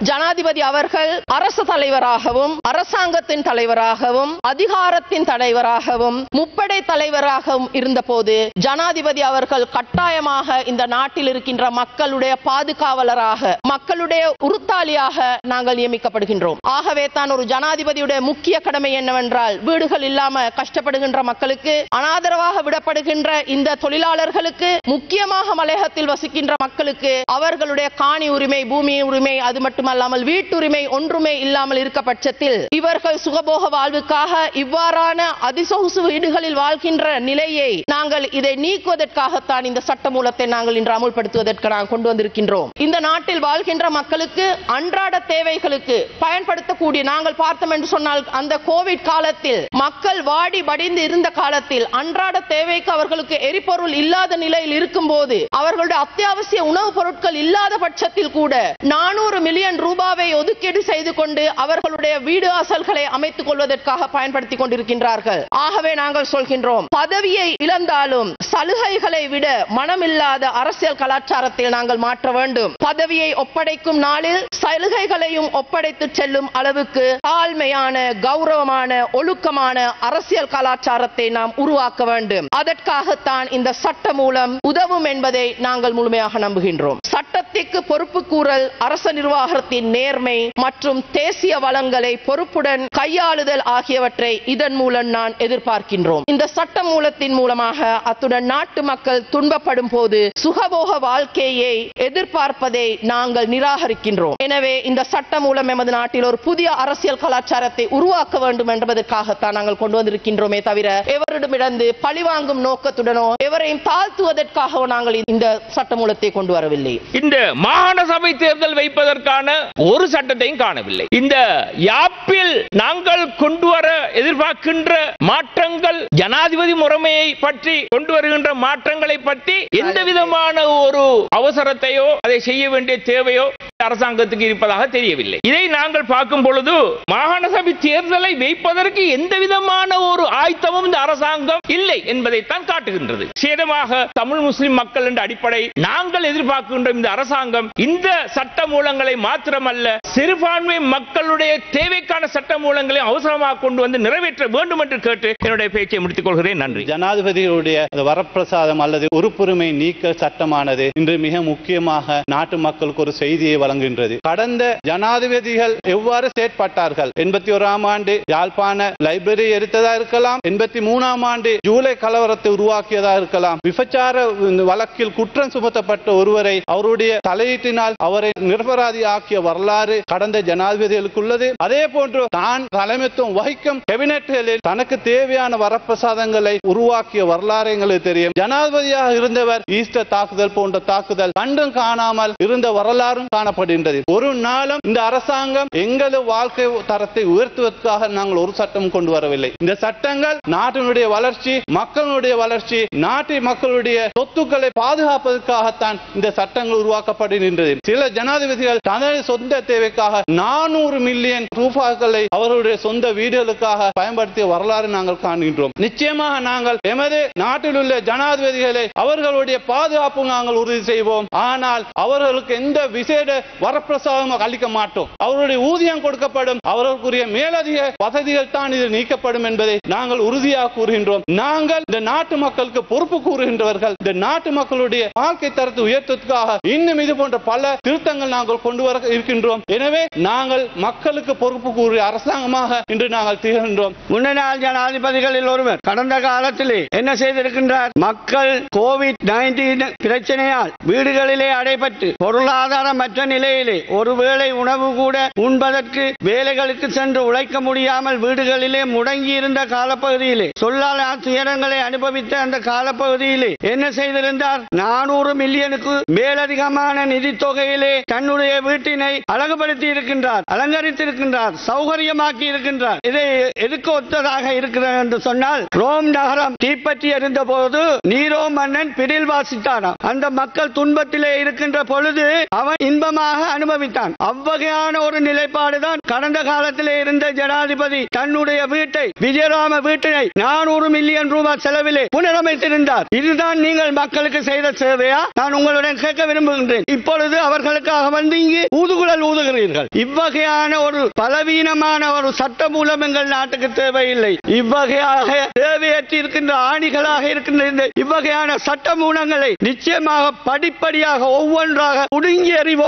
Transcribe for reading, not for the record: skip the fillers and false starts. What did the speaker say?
ஜனாதிபதி அவர்கள் அரசு தலைவராகவும் அரசாங்கத்தின் தலைவராகவும் அதிகாரத்தின் தலைவராகவும் முப்படை தலைவராகவும் இருந்தபோது ஜனாதிபதி அவர்கள் கட்டாயமாக இந்த நாட்டில் இருக்கின்ற மக்களுடைய பாதுகாவலராக மக்களுடைய உறுத்தாளியாக நாங்கள் நியமிக்கப்படுகின்றோம். ஆகவே தான் ஒரு ஜனாதிபதியுடைய முக்கிய கடமை என்னவென்றால் வீடுகள் இல்லாம கஷ்டப்படுகின்ற மக்களுக்கு, அனாதரவாக விடப்படுகின்ற இந்த தொழிலாளர்களுக்கு, முக்கியமாக மலையகத்தில் வசிக்கின்ற மக்களுக்கு அவர்களுடைய காணி உரிமை, பூமி உரிமை, அது மட்டுமல்லாமல் வீட்டுரிமை ஒன்றுமே இல்லாமல் இருக்க பட்சத்தில் இவர்கள் சுகபோக வாழ்வுக்காக இவ்வாறான அதிசொகுசு வீடுகளில் வாழ்கின்ற நிலையை நாங்கள் இதை நீக்குவதற்காகத்தான் இந்த சட்ட மூலத்தை நாங்கள் இன்று அமுல்படுத்துவதற்கு நாங்கள் கொண்டு வந்திருக்கின்றோம். இந்த நாட்டில் வாழ்கின்ற மக்களுக்கு அன்றாட தேவைகளுக்கு பயன்படுத்தக்கூடிய, நாங்கள் பார்த்தோம் என்று சொன்னால் அந்த கோவிட் காலத்தில் மக்கள் வாடி படிந்து இருந்த காலத்தில் அன்றாட தேவைக்கு அவர்களுக்கு எரிபொருள் இல்லாத நிலையில் இருக்கும் போது அவர்களுடைய அத்தியாவசிய உணவுப் பொருட்கள் இல்லாத பட்சத்தில் கூட 400 மில்லியன் ரூபாவை ஒதுக்கீடு செய்து கொண்டு அவர்களுடைய வீடு அசல்களை அமைத்துக் கொள்வதற்காக பயன்படுத்திக் கொண்டிருக்கின்றார்கள். ஆகவே நாங்கள் சொல்கின்றோம், பதவியை இழந்தாலும் சலுகைகளை விட மனமில்லாத அரசியல் கலாச்சாரத்தில் நாங்கள் மாற்ற வேண்டும். பதவியை ஒப்படைக்கும் நாளில் சலுகைகளையும் ஒப்படைத்து செல்லும் அளவுக்கு தாழ்மையான, கௌரவமான, ஒழுக்கமான அரசியல் கலாச்சாரத்தை நாம் உருவாக்க வேண்டும். அதற்காகத்தான் இந்த சட்ட மூலம் உதவும் என்பதை நாங்கள் முழுமையாக நம்புகின்றோம். சட்டத்திற்கு பொறுப்பு கூறல், அரச நிர்வாகத்தின் நேர்மை மற்றும் தேசிய வளங்களை பொறுப்புடன் கையாளுதல் ஆகியவற்றை இதன் மூலம் நான் எதிர்பார்க்கின்றோம். இந்த சட்ட மூலத்தின் மூலமாக அத்துடன் நாட்டு மக்கள் துன்பப்படும் போது சுகபோக வாழ்க்கையை எதிர்பார்ப்பதை நாங்கள் நிராகரிக்கின்றோம். எனவே இந்த சட்ட மூலம் எமது நாட்டில் ஒரு புதிய அரசியல் கலாச்சாரத்தை உருவாக்க வேண்டும் என்பதற்காகத்தான் நாங்கள் கொண்டு வந்திருக்கின்றோமே தவிர எவரிடமிருந்து பழிவாங்கும் நோக்கத்துடனோ எவரையும் தாழ்த்துவதற்காகவோ நாங்கள் இந்த சட்ட மூலத்தை கொண்டு வரவில்லை. இந்த மாகாண சபை தேர்தல் வைப்பதற்கான ஒரு சட்டத்தையும் காணவில்லை. இந்த யாப்பில் நாங்கள் கொண்டு வர எதிர்பார்க்கின்ற மாற்றங்கள், ஜனாதிபதி முறைமையை பற்றி கொண்டு வருகின்ற மாற்றங்களை பற்றி எந்த விதமான ஒரு அவசரத்தையோ அதை செய்ய வேண்டிய தேவையோ அரசாங்கத்துக்கு இருப்பதாக தெரியவில்லை. இதை நாங்கள் பார்க்கும் பொழுது மாகாண சபை தேர்தலை வைப்பதற்கு எந்த விதமான ஒரு ஆயத்தமும் இந்த அரசாங்கம் இல்லை என்பதைத்தான் காட்டுகின்றது. சேதமாக தமிழ் முஸ்லிம் மக்கள் என்ற அடிப்படை நாங்கள் எதிர்பார்க்கின்ற இந்த அரசாங்கம் இந்த சட்ட மூலங்களை மாத்திரமல்ல, சிறுபான்மை மக்களுடைய தேவைக்கான சட்ட மூலங்களை அவசரமாக கொண்டு வந்து நிறைவேற்ற வேண்டும் என்று கேட்டு என்னுடைய பேச்சை முடித்துக் கொள்கிறேன். நன்றி. ஜனாதிபதியுடைய வரப்பிரசாதம் அல்லது உறுப்புரிமை நீக்க சட்டமானது இன்று மிக முக்கியமாக நாட்டு மக்களுக்கு ஒரு செய்தியை வழங்குகின்றது. கடந்த ஜனாதிபதிகள் எவ்வாறு செயற்பட்டார்கள்? 81ஆம் ஆண்டு யாழ்ப்பாண லைப்ரரி எரித்ததா இருக்கலாம், 83ஆம் ஆண்டு ஜூலை கலவரத்தை உருவாக்கியதா இருக்கலாம், விபச்சார வழக்கில் குற்றம் சுமத்தப்பட்ட ஒருவரை அவருடைய தலையீட்டினால் அவரை நிரபராதி ஆக்கிய வரலாறு கடந்த ஜனாதிபதிகளுக்கு உள்ளது. அதே போன்று தான் தலைமைத்துவம் வகிக்கும் கேபினெட்டுகளில் தனக்கு தேவையான வரப்பிரசாதங்களை உருவாக்கிய வரலாறு எங்களுக்கு தெரியும். ஜனாதிபதியாக இருந்தவர் ஈஸ்டர் தாக்குதல் போன்ற தாக்குதல் கண்டும் காணாமல் இருந்த வரலாறும் காணப்படுகின்றது. ஒரு நாளும் இந்த அரசாங்கம் எங்களது வாழ்க்கை தரத்தை உயர்த்துவதற்காக நாங்கள் ஒரு சட்டம் கொண்டு வரவில்லை. இந்த சட்டங்கள் நாட்டினுடைய வளர்ச்சி, மக்களுடைய வளர்ச்சி, நாட்டு மக்களுடைய சொத்துக்களை பாதுகாப்பதற்காகத்தான் இந்த சட்டங்கள் உருவாக்கப்படுகின்றது. சில ஜனாதிபதிகள் தனது சொந்த தேவைக்காக 400 மில்லியன் ரூபாய்களை அவர்களுடைய சொந்த வீடுகளுக்காக பயன்படுத்திய வரலாறு நாங்கள் காண்கின்றோம். நிச்சயமாக நாங்கள் எமது நாட்டில் உள்ள ஜனாதிபதிகளை அவர்களுடைய பாதுகாப்பு நாங்கள் உறுதி செய்வோம். ஆனால் அவர்களுக்கு எந்த விசேட வரப்பிரசாதம் அளிக்க மாட்டோம். அவருடைய ஊதியம் கொடுக்கப்படும், அவர்களுக்குரிய மேலதிக வசதிகள் தான் இது நீக்கப்படும் என்பதை நாங்கள் உறுதியாக கூறுகின்றோம். நாங்கள் இந்த நாட்டு மக்களுக்கு பொறுப்பு கூறுகின்றவர்கள். இந்த நாட்டு மக்களுடைய வாழ்க்கை தரத்தை உயர்த்துவதற்காக இன்னும் இது போன்ற பல திருத்தங்கள் நாங்கள் கொண்டு வர இருக்கின்றோம். எனவே நாங்கள் மக்களுக்கு பொறுப்பு கூறிய அரசாங்கமாக இன்று நாங்கள் திகழ்கின்றோம். முன்னாள் ஜனாதிபதிகளில் ஒருவர் கடந்த காலத்திலே என்ன செய்திருக்கின்றார்? மக்கள் கோவிட்-19 பிரச்சனையால் வீடுகளிலே அடைபட்டு பொருளாதாரமற்ற நிலையிலே ஒருவேளை உணவு கூட உண்பதற்கு வேலைகளுக்கு சென்று உழைக்க முடியாமல் வீடுகளிலே முடங்கி இருந்த காலப்பகுதியிலே, சொல்லால் துயரங்களை அனுபவித்த அந்த காலப்பகுதியிலே என்ன செய்திருந்தார்? 400 மில்லியனுக்கு மேலதிகமான நிதி தொகையிலே தன்னுடைய வீட்டினை அழகுபடுத்தி இருக்கின்றார், அலங்கரித்திருக்கின்றார், சௌகரியமாக்கி இருக்கின்றார். இதை எதுக்கு ஒத்ததாக இருக்கிறது என்று சொன்னால், ரோம் நகரம் தீப்பற்றி எறிந்த போது நீரோ மன்னன் பிடில் வாசித்தாராம். அந்த மக்கள் துன்பத்திலே இருக்கின்ற பொழுது அவன் இன்பமாக அதிகமாக அனுபவித்தான். அவ்வகையான ஒரு நிலைப்பாடுதான் கடந்த காலத்திலே இருந்த ஜனாதிபதி தன்னுடைய வீட்டை, விஜயராம வீட்டினை 400 மில்லியன் ரூபாய் செலவிலே புனரமைத்திருந்தார். இதுதான் நீங்கள் மக்களுக்கு செய்த சேவையா? நான் உங்களுடன் கேட்க விரும்புகின்றேன். இப்பொழுது அவர்களுக்காக வந்து இங்கு ஊதுகுழல் ஊதுகிறீர்கள். இவ்வகையான ஒரு பலவீனமான ஒரு சட்ட மூலம் எங்கள் நாட்டுக்கு தேவையில்லை. இவ்வகையாக தேவையற்று இருக்கின்ற ஆணிகளாக இருக்கின்ற இவ்வகையான சட்ட மூலங்களை நிச்சயமாக படிப்படியாக ஒவ்வொன்றாக ஒடுங்கி எறிவோம்.